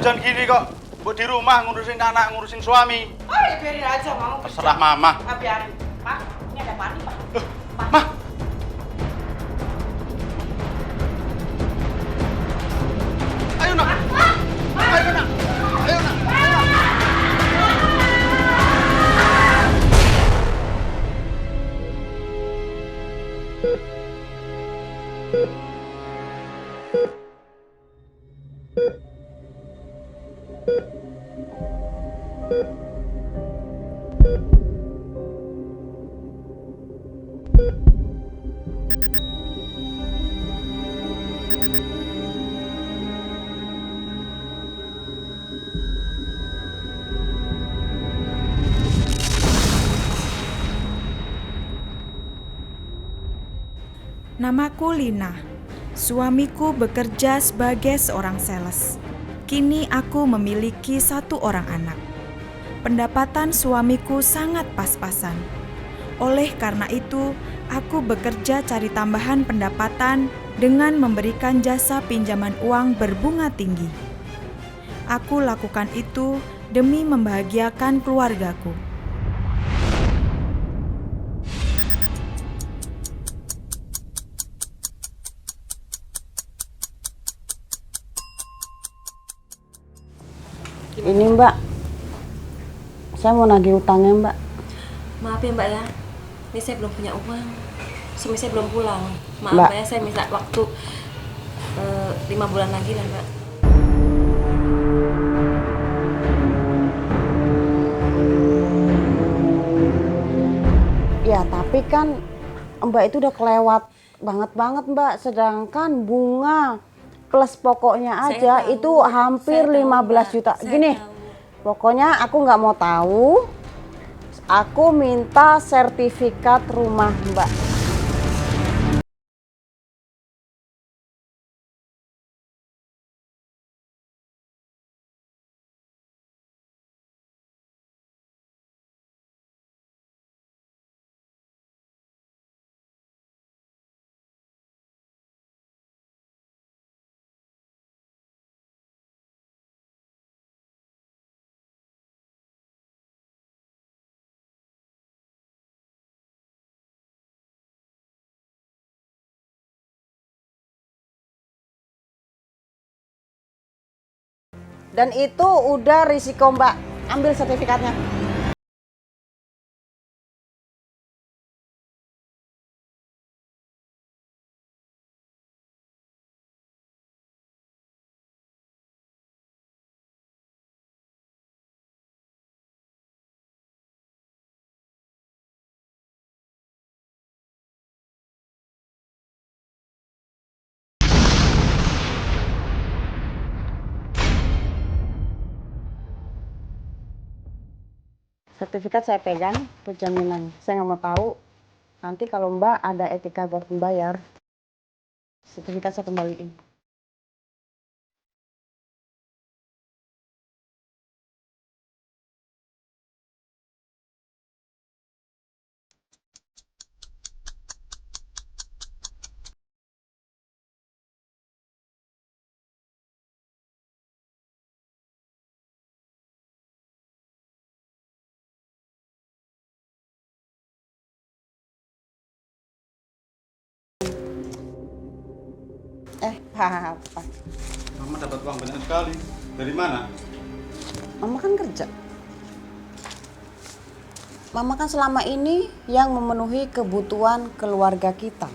hujan gini kok. Buat di rumah ngurusin anak, ngurusin suami. Oh ya biarin aja, Mama kerja. Terserah Mama. Ah, biarin. Pak, ini ada mani, Pak. Mah. Ayo nak. Ayo nak. Ayo nak. Namaku Lina. Suamiku bekerja sebagai seorang sales. Kini aku memiliki 1 orang anak. Pendapatan suamiku sangat pas-pasan. Oleh karena itu, aku bekerja cari tambahan pendapatan dengan memberikan jasa pinjaman uang berbunga tinggi. Aku lakukan itu demi membahagiakan keluargaku. Ini Mbak, saya mau nagih utangnya Mbak. Maaf ya Mbak ya, ini saya belum punya uang. Suami saya belum pulang. Maaf Mbak. ya, saya minta waktu 5 bulan lagi lah Mbak. Ya tapi kan Mbak itu udah kelewat banget Mbak. Sedangkan bunga plus pokoknya Saya aja tahu. itu hampir Saya tahu, 15 Mbak. juta. Saya Gini, tahu. pokoknya aku nggak mau tahu. Aku minta sertifikat rumah Mbak. Dan itu udah risiko Mbak. Ambil sertifikatnya. Sertifikat saya pegang, penjaminan. Saya nggak mau tahu. Nanti kalau Mbak ada etika buat membayar, sertifikat saya kembaliin. Apa? Mama dapat uang banyak sekali. Dari mana? Mama kan kerja. Mama kan selama ini yang memenuhi kebutuhan keluarga kita.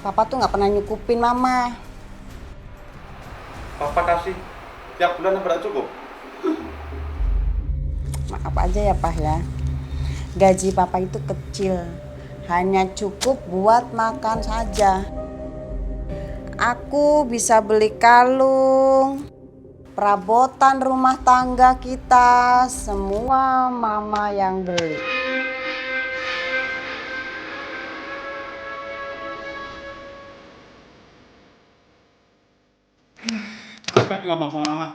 Papa tuh nggak pernah nyukupin Mama. Papa kasih tiap bulan berapa cukup? Maaf aja ya Pak ya. Gaji Papa itu kecil. Hanya cukup buat makan saja. Aku bisa beli kalung, perabotan rumah tangga kita, semua Mama yang beli. Capek ngomong sama Mama.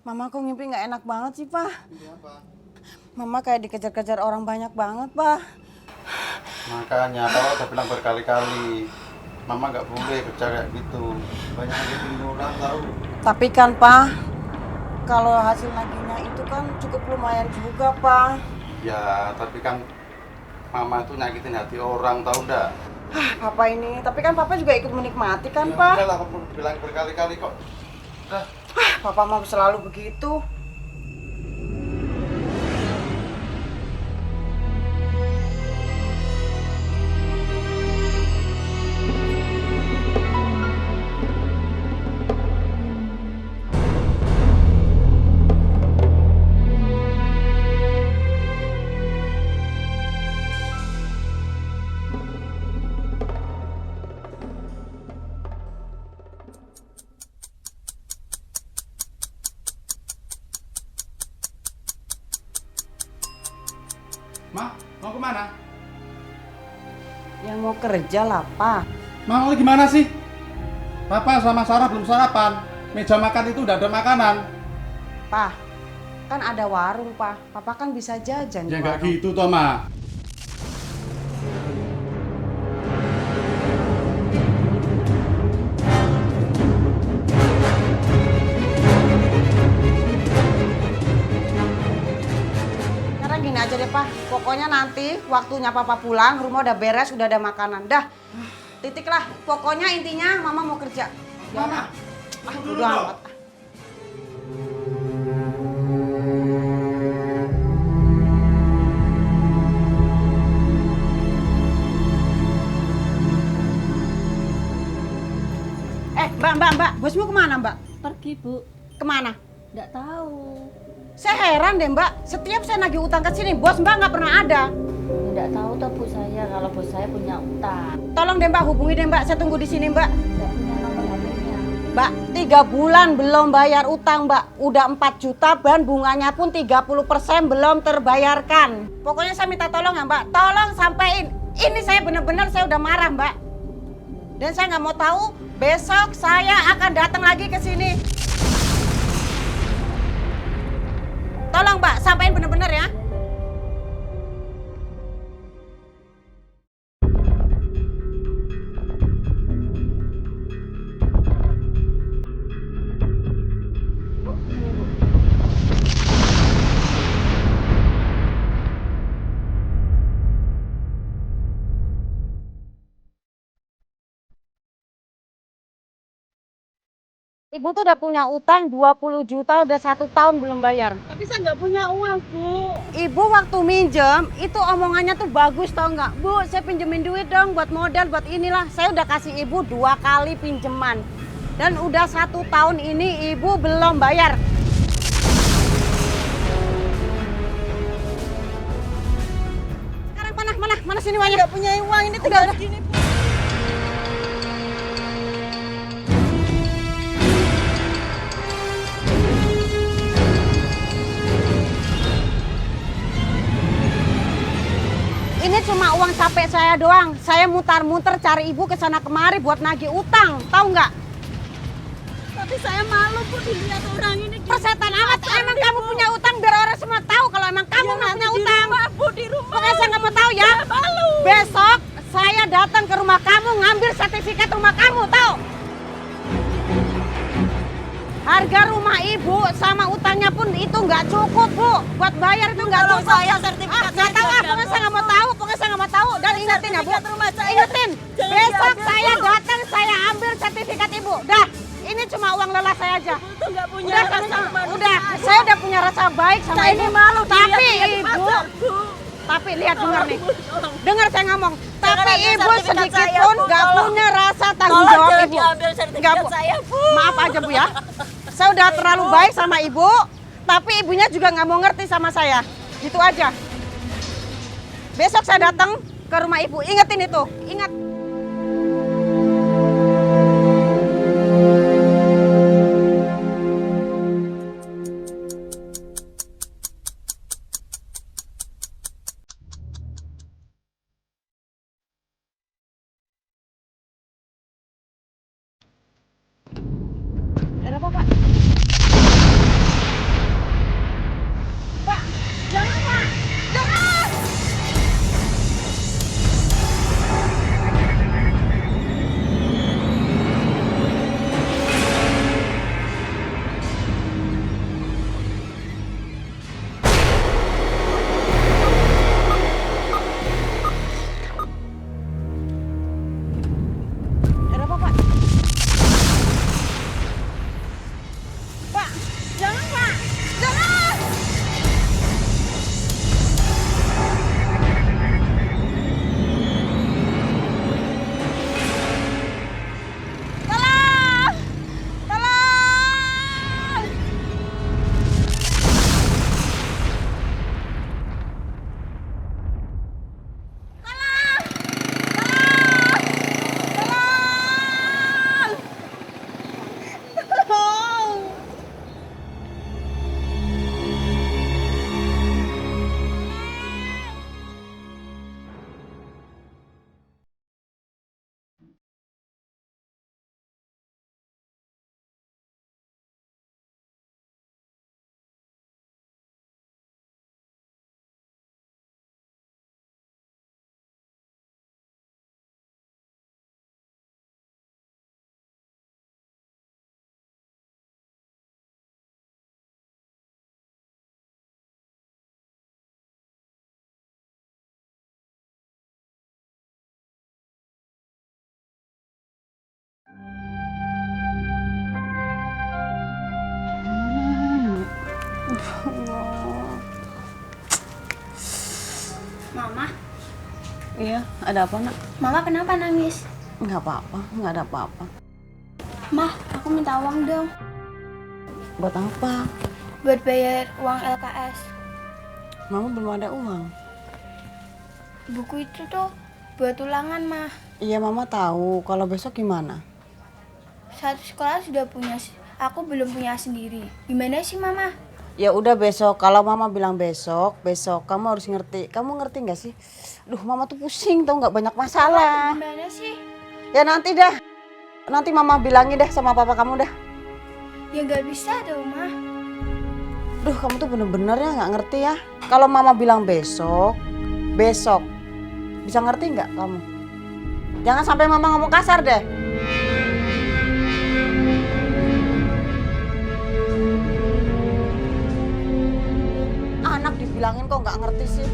Mama kok ngimpi nggak enak banget sih, Pak? Mama kayak dikejar-kejar orang banyak banget, Pak. Makanya Papa udah bilang berkali-kali, Mama nggak boleh kerja kayak gitu. Banyak yang orang tahu. Tapi kan, Pak, kalau hasil naginya itu kan cukup lumayan juga, Pak. Ya, tapi kan Mama itu nyakitin hati orang, tahu ndak? Papa ini, tapi kan Papa juga ikut menikmati kan, Ya, Pak? udah lah, kamu bilang berkali-kali kok. Udah. Papa mau selalu begitu. Ma, mau kemana? Yang mau kerja lah, Pak. Mau gimana sih? Papa sama Sarah belum sarapan. Meja makan itu udah ada makanan. Pak, kan ada warung, Pak. Papa kan bisa jajan Ya di nggak warung. gitu toh, Ma. Sekarang gini aja deh, Pak. Pokoknya nanti waktunya Papa pulang, rumah udah beres, udah ada makanan. Dah, titik lah. Pokoknya intinya Mama mau kerja. Mama, Udah amat. Mbak, bosmu kemana, Mbak? Pergi, Bu. Kemana? Nggak tahu. Saya heran deh, Mbak. Setiap saya nagih utang ke sini, bos Mbak nggak pernah ada. Nggak tahu tuh Bu saya kalau bos saya punya utang. Tolong deh, Mbak, hubungi deh, Mbak. Saya tunggu di sini, Mbak. Nggak punya nomor HP-nya. Mbak, 3 bulan belum bayar utang, Mbak. Udah 4 juta dan bunganya pun 30% belum terbayarkan. Pokoknya saya minta tolong ya, Mbak. Tolong sampein. Ini saya bener-bener saya udah marah, Mbak. Dan saya nggak mau tahu, besok saya akan datang lagi ke sini. Tolong, Mbak, sampein bener-bener ya. Ibu tuh udah punya utang 20 juta, udah 1 tahun belum bayar. Tapi saya nggak punya uang, Bu. Ibu waktu minjem, itu omongannya tuh bagus tau nggak? Bu, saya pinjemin duit dong buat modal, buat inilah. Saya udah kasih ibu 2 kali pinjeman. Dan udah 1 tahun ini ibu belum bayar. Sekarang mana sini uangnya? Nggak punya uang, ini tinggal segini, Bu. Ini cuma uang capek saya doang. Saya mutar-muter cari ibu ke sana kemari buat nagih utang. Tahu nggak? Tapi saya malu, Bu, dilihat orang ini. Persetan amat. Emang kamu punya utang biar orang semua tahu kalau emang kamu nggak punya utang. Bu, di rumah. Pokoknya saya nggak mau tahu Besok saya datang ke rumah kamu ngambil sertifikat rumah kamu, tahu? Harga rumah ibu sama utangnya pun itu nggak cukup, Bu. Buat bayar itu nggak cukup. Saya sertifikat Nggak tahu, pokoknya saya nggak mau tahu, pokoknya saya nggak mau tahu. Dan ingetin ya, Bu. Ingetin, besok saya datang, saya ambil sertifikat ibu. Dah, ini cuma uang lelah saya aja. Itu nggak punya Udah, rasa manusia. udah, saya udah punya rasa baik sama Saya ibu. ini malu Tapi dilihat di ibu, pasar, Bu. tapi lihat dengar nih. Tolong. Dengar saya ngomong. Tapi ambil ibu sertifikat sedikit saya, pun Bu. nggak Tolong. punya rasa tanggung Tolong jawab jangan ibu. diambil sertifikat Nggak, Bu. saya, Bu. Maaf aja, Bu ya. Saya udah terlalu baik sama ibu, tapi ibunya juga nggak mau ngerti sama saya. Gitu aja. Besok saya datang ke rumah ibu. Ingetin itu. Ingat. Ada apa, Pak? Pak, jangan, Pak. Jangan. Ada apa, Pak? Pak, jangan, Pak. Jangan. Tolong! Tolong! Tolong! Tolong! Tolong! Mama, Iya, ada apa, Nak? Mama kenapa nangis? Nggak apa-apa, nggak ada apa-apa. Mah, aku minta uang dong Buat apa? buat bayar uang LKS. Mama belum ada uang. Buku itu tuh buat ulangan, Mah. Iya, Mama tahu. Kalau besok gimana? Satu sekolah sudah punya, aku belum punya sendiri. Gimana sih, Mama? Ya udah besok. Kalau Mama bilang besok, besok kamu harus ngerti. Kamu ngerti nggak sih? Duh, Mama tuh pusing tau nggak, banyak masalah. Gimana sih? Ya nanti dah. Nanti Mama bilangin deh sama papa kamu dah. Ya nggak bisa dong, Mah. Duh, kamu tuh bener-bener ya nggak ngerti ya. Kalau Mama bilang besok, besok. Bisa ngerti nggak kamu? Jangan sampai Mama ngomong kasar deh. Anak dibilangin kok nggak ngerti sih.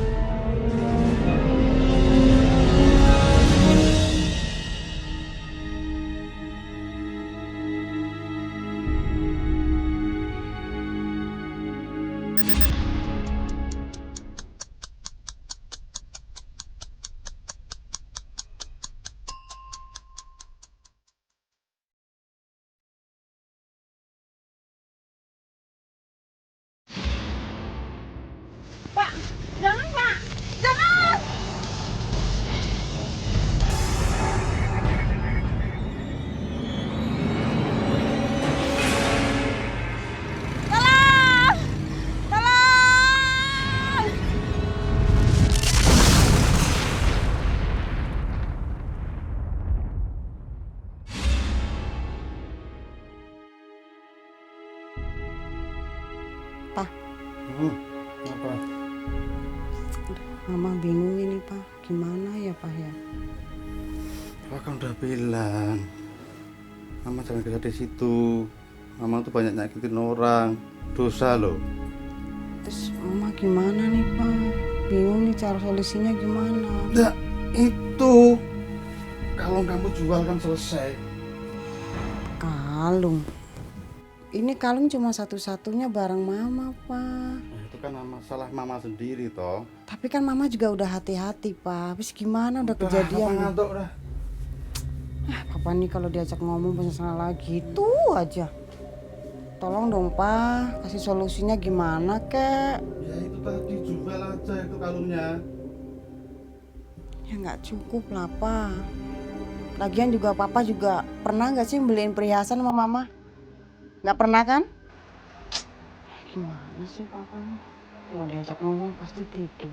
Pak, jangan, Pak. Mama bingung ini Pak, gimana ya Pak ya? Papa kan udah bilang, Mama jangan kerja di situ. Mama tuh banyak nyakitin orang, dosa loh. Terus Mama gimana nih Pak? Bingung nih cara solusinya gimana? Nah, itu kalau kamu jual kan selesai. Kalung. Ini kalung cuma satu-satunya barang Mama Pak. Nah, itu kan masalah Mama sendiri toh. Tapi kan Mama juga udah hati-hati Pak. Habis gimana udah kejadian. Papa ngantuk dah. Papa nih kalau diajak ngomong pasti salah lagi itu aja. Tolong dong Pak, kasih solusinya gimana kek? Ya itu tadi jual aja itu kalungnya. Ya nggak cukup lah Pak. Lagian juga Papa juga pernah nggak sih beliin perhiasan sama Mama? Nggak pernah kan? Gimana sih Papa? Kalau diajak ngomong pasti tidur.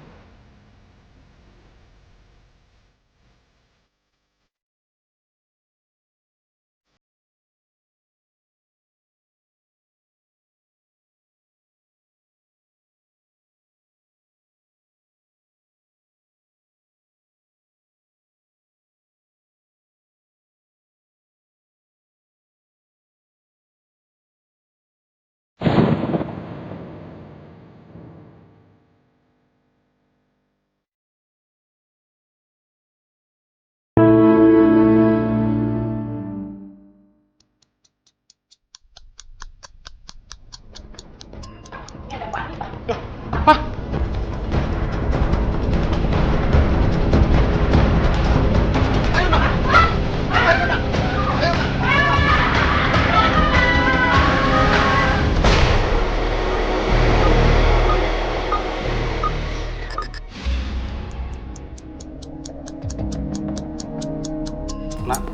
Nak,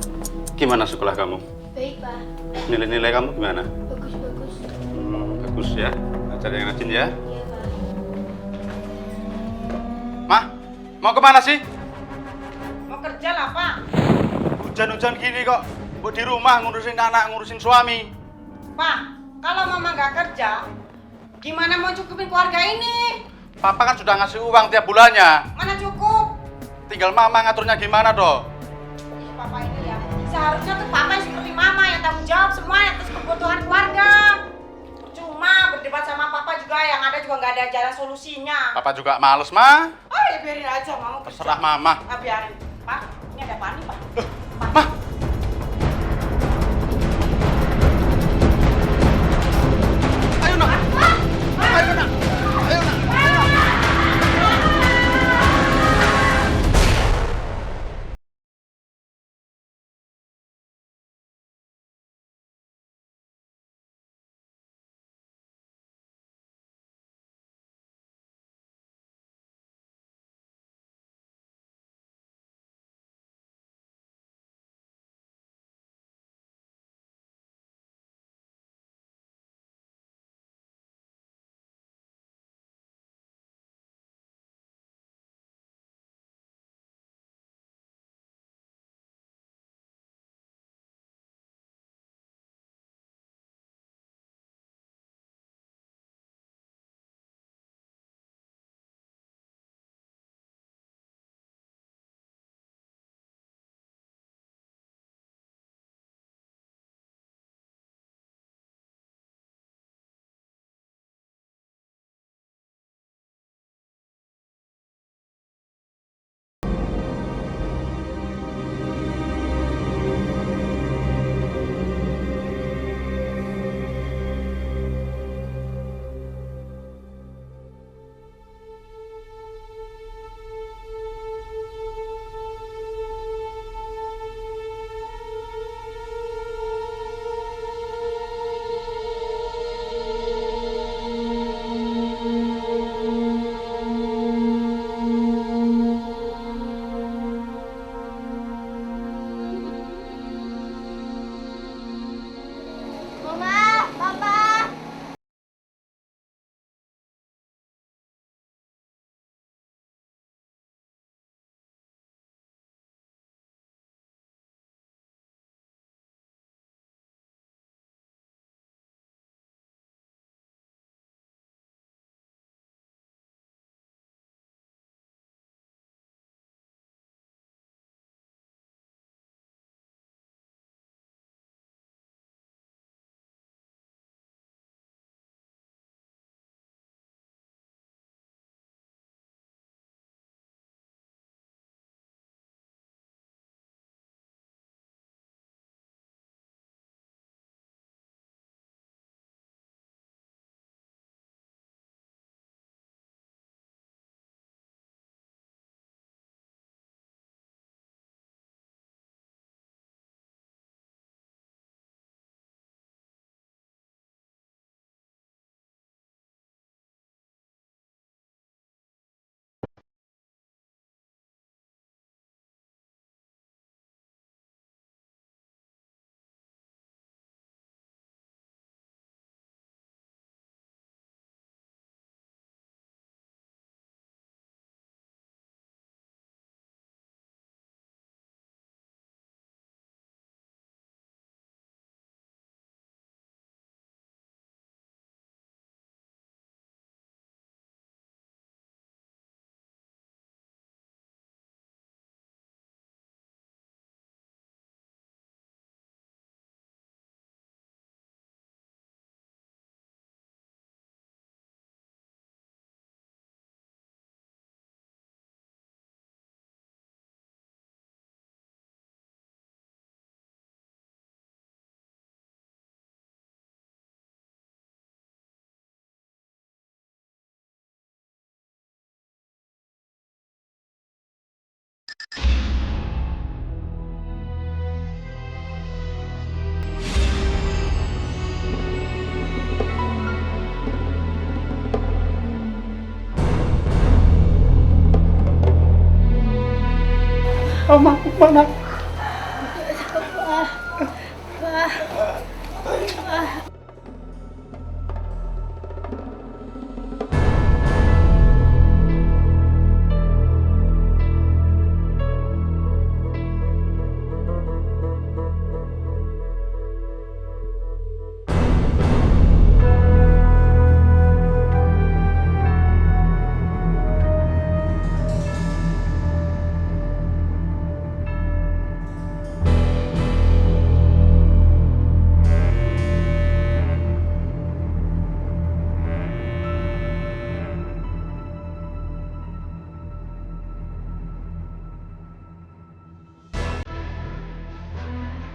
gimana sekolah kamu? Baik, Pak. Nilai-nilai kamu gimana? Bagus-bagus. Bagus ya. Ajar yang rajin ya. Iya, Pak. Mah, mau kemana sih? Mau kerja lah Pak. Hujan-hujan gini kok. Bu di rumah ngurusin anak, ngurusin suami. Pak, kalau Mama nggak kerja, gimana mau cukupin keluarga ini? Papa kan sudah ngasih uang tiap bulannya. Mana cukup? Tinggal Mama ngaturnya gimana toh? Papa ini ya, seharusnya tuh Papa yang seperti Mama yang tanggung jawab semuanya atas kebutuhan keluarga. Cuma berdebat sama Papa juga yang ada juga nggak ada jalan solusinya. Papa juga males, Ma. Oh ya biarin aja Mama kerja. Terserah Mama. Ah, biarin. Pak, ini ada apa nih Pak? Mah, Mamaku mana?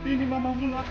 Ini mamamu nak.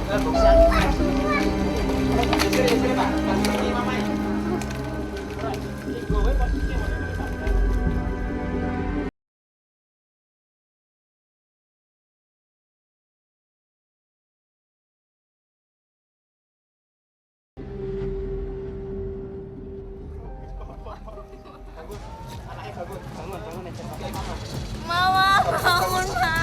Mama bangun, Ma. Mama bangun, Ma.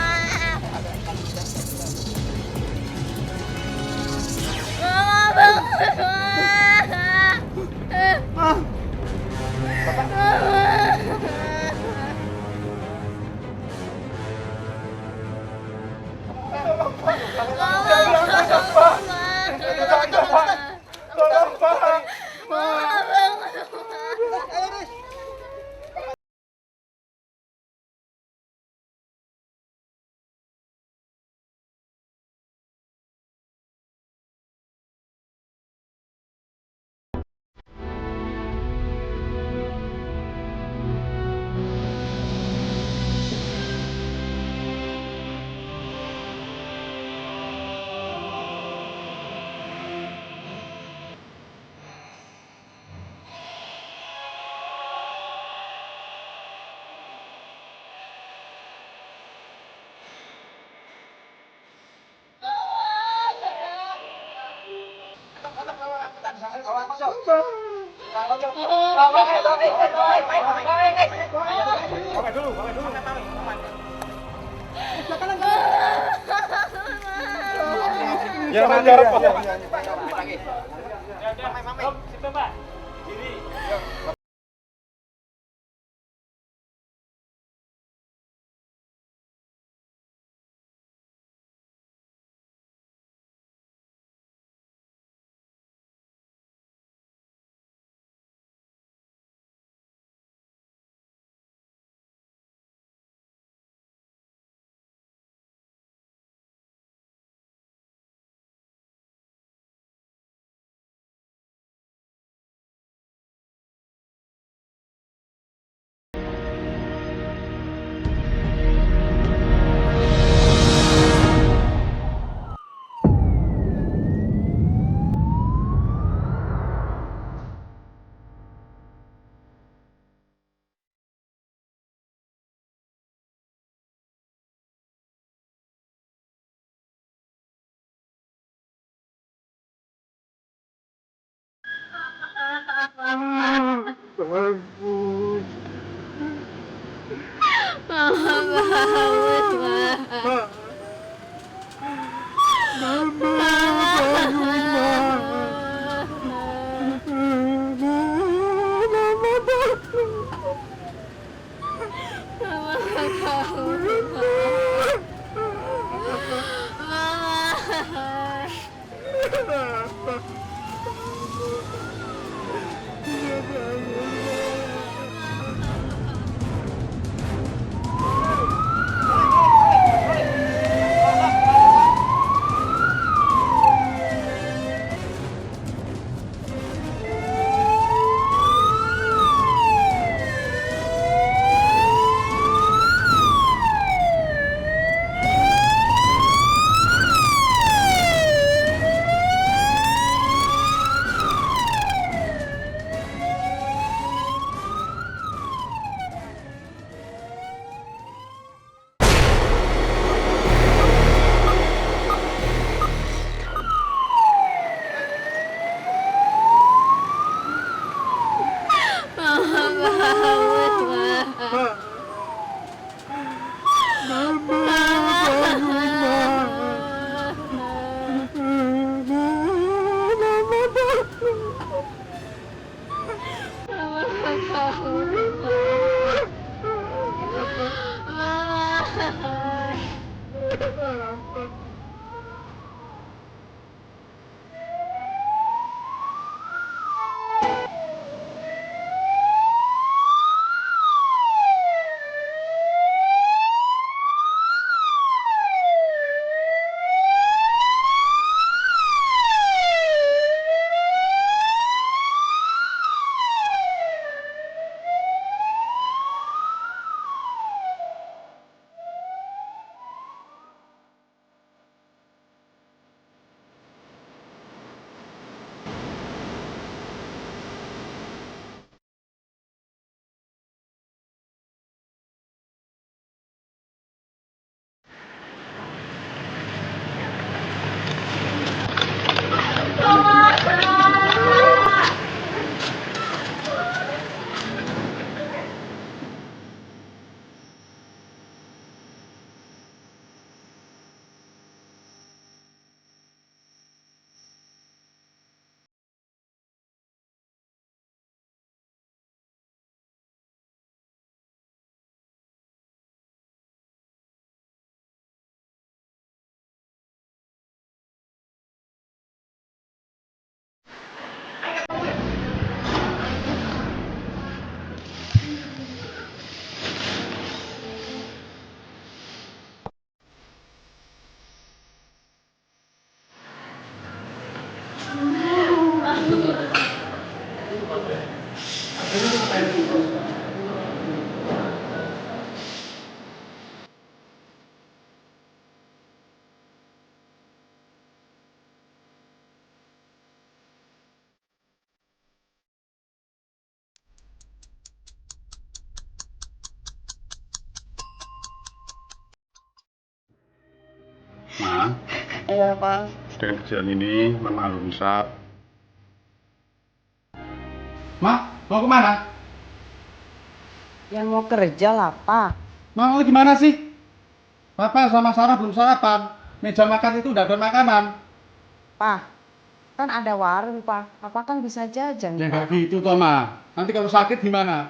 Ya, jarak Pak. Ma, Iya Pak. dengan kejadian ini Mama harus bisa. Ma, mau kemana? Yang mau kerja lah Pak. Mau gimana sih? Papa sama Sarah belum sarapan. Meja makan itu udah ada makanan. Pak, kan ada warung Pak. Papa kan bisa jajan. Ya nggak gitu toh, Ma. Nanti kalau sakit gimana?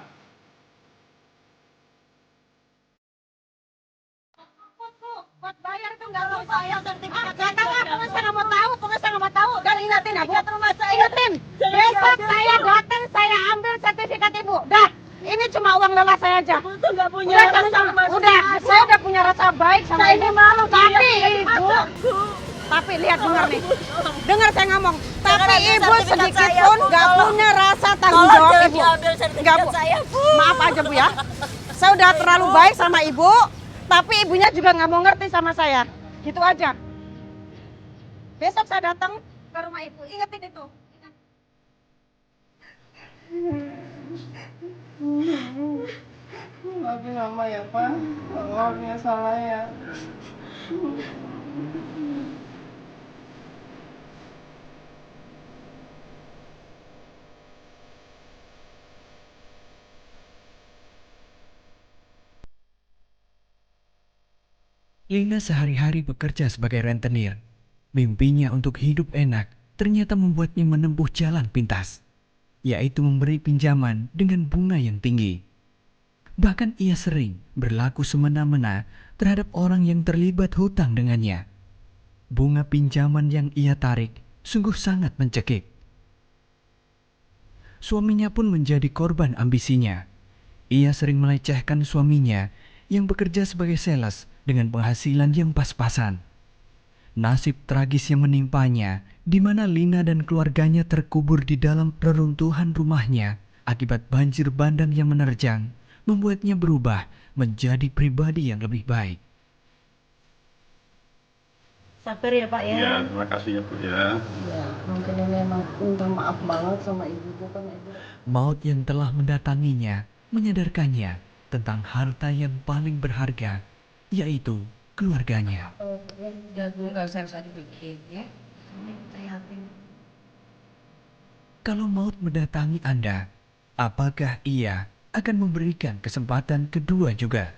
Buat bayar tuh nggak mau bayar sertifikat. Nggak tahu apa, pokoknya saya nggak mau tahu, pokoknya saya nggak mau tahu. Dan ingatin ya Bu, ingatin. Besok saya datang, saya ambil sertifikat Ibu. Dah, ini cuma uang lelah saya aja. Itu nggak punya rasa. Udah, saya udah punya rasa baik sama Ibu. Ini malu, tapi Ibu. Tapi lihat dengar nih, dengar saya ngomong. Tapi Ibu sedikit pun nggak punya rasa tanggung jawab Ibu. Nggak Bu. Maaf aja Bu ya. Saya udah terlalu baik sama Ibu. Tapi ibunya juga nggak mau ngerti sama saya. Gitu aja. Besok saya datang ke rumah ibu. Ingetin itu. Maafin mama ya Pak, maafin salah ya. Lina sehari-hari bekerja sebagai rentenir. Mimpinya untuk hidup enak ternyata membuatnya menempuh jalan pintas, yaitu memberi pinjaman dengan bunga yang tinggi. Bahkan ia sering berlaku semena-mena terhadap orang yang terlibat hutang dengannya. Bunga pinjaman yang ia tarik sungguh sangat mencekik. Suaminya pun menjadi korban ambisinya. Ia sering melecehkan suaminya yang bekerja sebagai sales dengan penghasilan yang pas-pasan. Nasib tragis yang menimpanya, di mana Lina dan keluarganya terkubur di dalam reruntuhan rumahnya akibat banjir bandang yang menerjang, membuatnya berubah menjadi pribadi yang lebih baik. Sabar ya Pak ya. Iya, terima kasih ya Bu ya. Ya, mungkin ini emang minta maaf banget sama ibu kan ibu. Maut yang telah mendatanginya menyadarkannya tentang harta yang paling berharga, yaitu keluarganya. Nggak usah dibikin ya. Prihatin. Kalau maut mendatangi Anda, apakah ia akan memberikan kesempatan kedua juga?